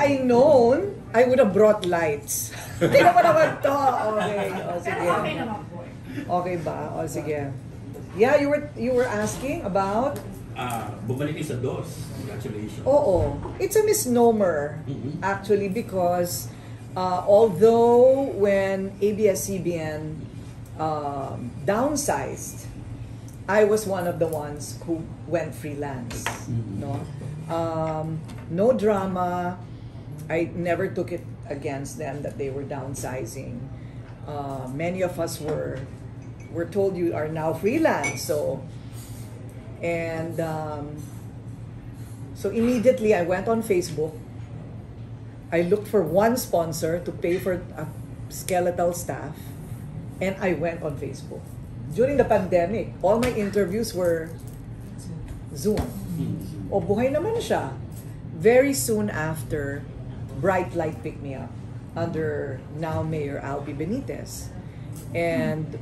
I known, I would have brought lights. Tingnan mo naman to. Okay, o sige. Okay ba? O sige. Yeah, you were asking about? Bumalik sa DOS. Congratulations. Oo. It's a misnomer, actually, because although when ABS-CBN downsized, I was one of the ones who went freelance. No? No drama. I never took it against them that they were downsizing. Many of us were told you are now freelance. So immediately I went on Facebook. I looked for one sponsor to pay for a skeletal staff, and I went on Facebook. During the pandemic, all my interviews were Zoom. O buhay naman siya. Very soon after, Bright Light picked me up under now Mayor Albi Benitez. And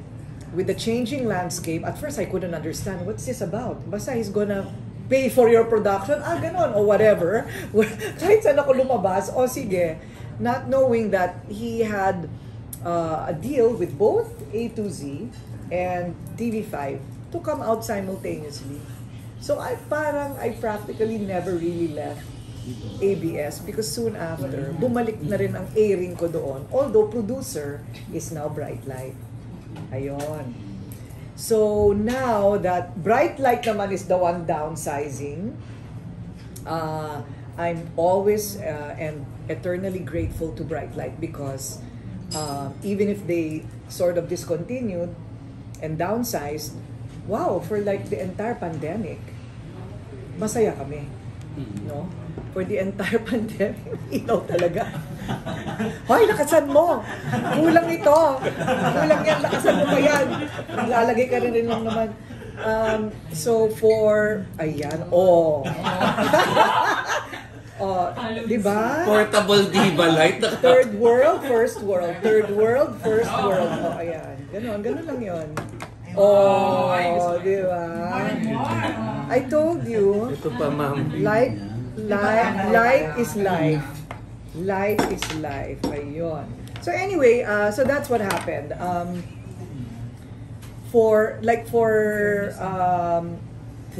with the changing landscape, at first I couldn't understand, what's this about? Basta he's gonna pay for your production, ganon, or whatever. Kahit saan ako lumabas, sige. Not knowing that he had a deal with both A to Z and TV5 to come out simultaneously. So I practically never really left ABS because soon after, bumalik na rin ang airing ko doon. Although producer is now Bright Light. Ayon. So now that Bright Light naman is the one downsizing, I'm always and eternally grateful to Bright Light because even if they sort of discontinued and downsized, wow, for like the entire pandemic, masaya kami. No? For the entire pandemic, ilaw talaga. Hoy, lakasan mo! Kulang ito! Kulang yan, lakasan mo pa yan! Lalagay ka rin lang naman. So for, ayan, diba? Portable diva light. Third world, first world. Third world, first world. Ayan. Ganun lang yun. Diba? I told you. Ito pa, ma'am. Light is life. Life is life. Ayun. So anyway, so that's what happened. For 3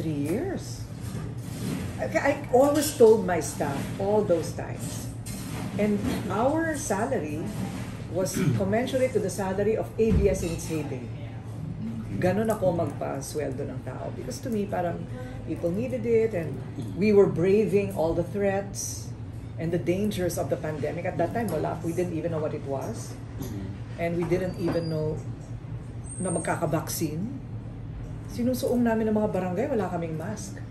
years, I always told my staff all those times, and our salary was commensurate to the salary of ABS in its heyday. Ganon ako magpa-sweldo ng tao because to me parang people needed it and we were braving all the threats and the dangers of the pandemic. At that time, we didn't even know what it was, and we didn't even know na magkaka-vaccine. Sinusuong namin ng mga barangay, wala kaming mask.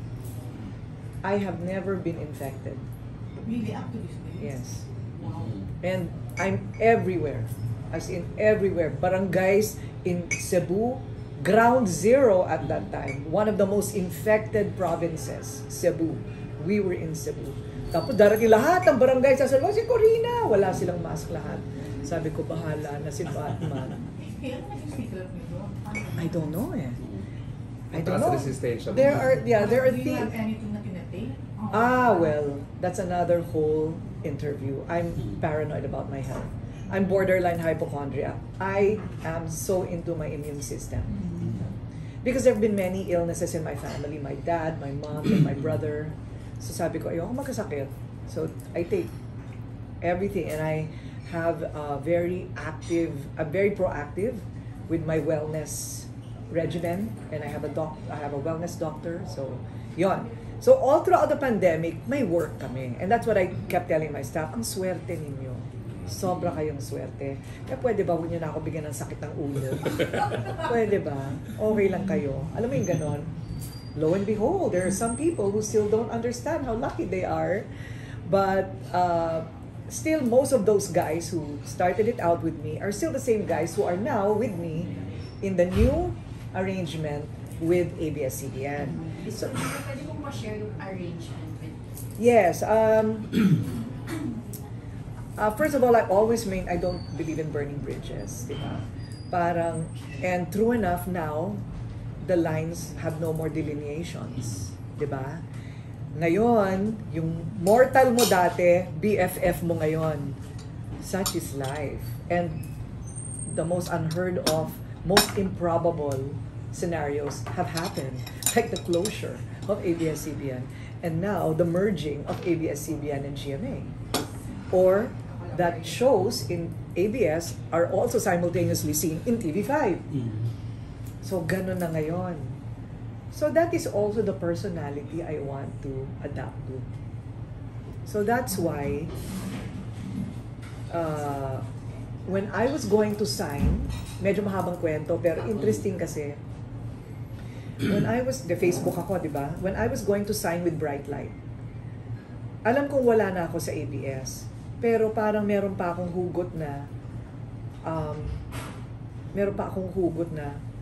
I have never been infected. Really up to this day? Yes. Wow. And I'm everywhere. As in everywhere. Barangays in Cebu, ground zero at that time. One of the most infected provinces, Cebu. We were in Cebu. Tapos darating lahat ng barangay sa Cebu, si Korina, wala silang mask lahat. Sabi ko, bahala na si Batman. I don't know eh. I don't know. There are things. Well, that's another whole interview. I'm paranoid about my health. I'm borderline hypochondriac. I am so into my immune system. Because there have been many illnesses in my family. My dad, my mom, and my brother. So sabi ko, ayoko magkasakit. So I take everything and I have I'm very proactive with my wellness regimen, and I have a wellness doctor. So, yon. So all throughout the pandemic, may work kami. And that's what I kept telling my staff, ang swerte ninyo. Sobra kayong swerte. Kaya pwede ba, huwag niyo na ako bigyan ng sakit ng ulo? Pwede ba? Okay lang kayo. Alam mo yung ganon? Lo and behold, there are some people who still don't understand how lucky they are. But still, most of those guys who started it out with me are still the same guys who are now with me in the new arrangement with ABS-CBN. So, pwede mo ma-share yung arrangement with? Yes. First of all, I don't believe in burning bridges. Diba? Parang, and true enough now, the lines have no more delineations. Diba? Ngayon, yung mortal mo dati, BFF mo ngayon. Such is life. And the most unheard of, most improbable scenarios have happened. Like the closure of ABS-CBN. And now, the merging of ABS-CBN and GMA. Or that shows in ABS are also simultaneously seen in TV5. So, ganun na ngayon. So, that is also the personality I want to adapt to. So, that's why when I was going to sign, medyo mahabang kwento, pero interesting kasi, when I was, Facebook ako, di ba? When I was going to sign with Brightlight, alam kong wala na ako sa ABS, pero parang meron pa akong hugot na,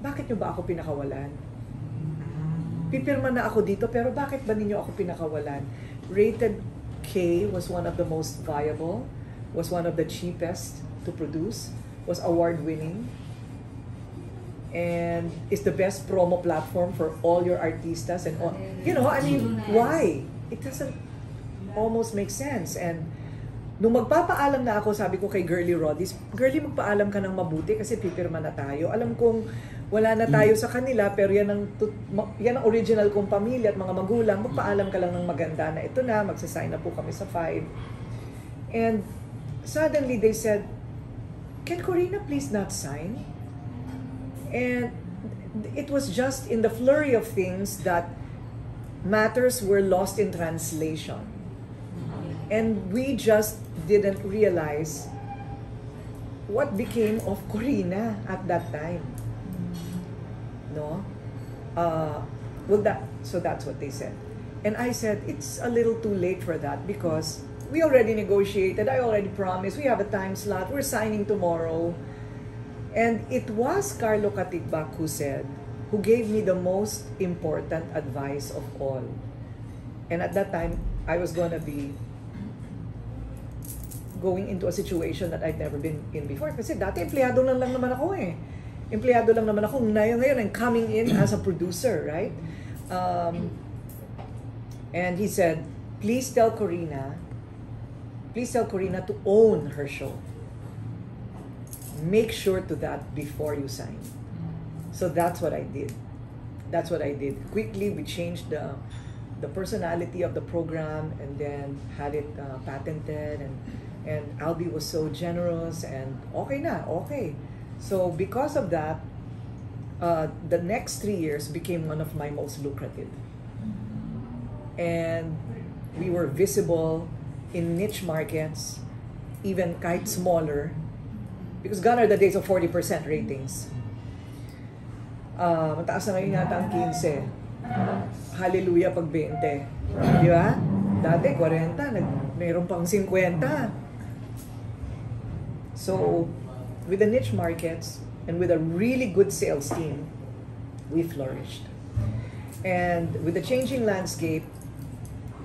bakit nyo ba ako pinakawalan? Pipirma na ako dito, pero bakit ba ninyo ako pinakawalan? Rated K was one of the most viable, was one of the cheapest to produce, was award-winning, and is the best promo platform for all your artistas and all. You know, I mean, why? It doesn't almost make sense. And nung magpapaalam na ako, sabi ko kay Girlie Rodis, Girlie, magpaalam ka ng mabuti kasi pipirma na tayo. Alam kong wala na tayo sa kanila, pero yan ang original kong pamilya at mga magulang. Magpaalam ka lang ng maganda na ito na, magsasign na po kami sa 5. And suddenly they said, can Korina please not sign? And it was just in the flurry of things that matters were lost in translation. And we just didn't realize what became of Korina at that time. No? So that's what they said. And I said, it's a little too late for that because we already negotiated, I already promised, we have a time slot, we're signing tomorrow. And it was Carlo Katigbak who gave me the most important advice of all. And at that time, I was gonna be going into a situation that I'd never been in before. Kasi dati, empleyado lang naman ako eh. Empleyado lang naman ako. Ngayon, I'm coming in as a producer, right? And he said, please tell Korina to own her show. Make sure to that before you sign. So that's what I did. That's what I did. Quickly, we changed the personality of the program and then had it patented. And Albie was so generous and okay. So because of that, the next 3 years became one of my most lucrative. And we were visible in niche markets, even kahit smaller, because gone are the days of 40% ratings. Mataas na ngayon yata ang 15. Hallelujah pag 20. Di ba? Dati 40, mayroon pang 50. So, with the niche markets and with a really good sales team, we flourished. And with the changing landscape,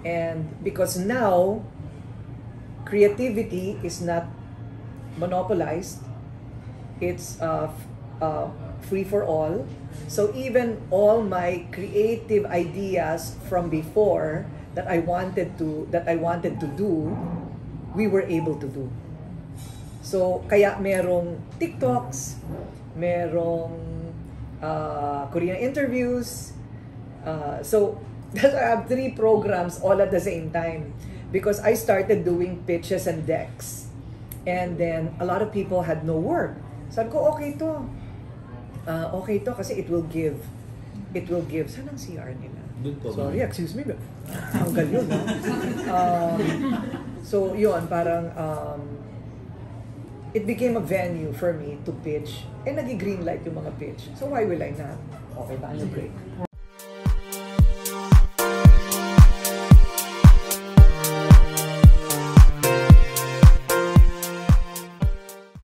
and because now creativity is not monopolized, it's free for all. So even all my creative ideas from before that I wanted to do, we were able to do. So kaya merong TikToks, merong Korina interviews. So I have 3 programs all at the same time because I started doing pitches and decks. And then a lot of people had no work. Sabi ko, okay to kasi it will give. Saan ang CR nila? Sorry, excuse me. Hanggal yun, no? So yun, parang it became a venue for me to pitch. And nag-green light yung mga pitch. So why will I not? Okay, tayo break.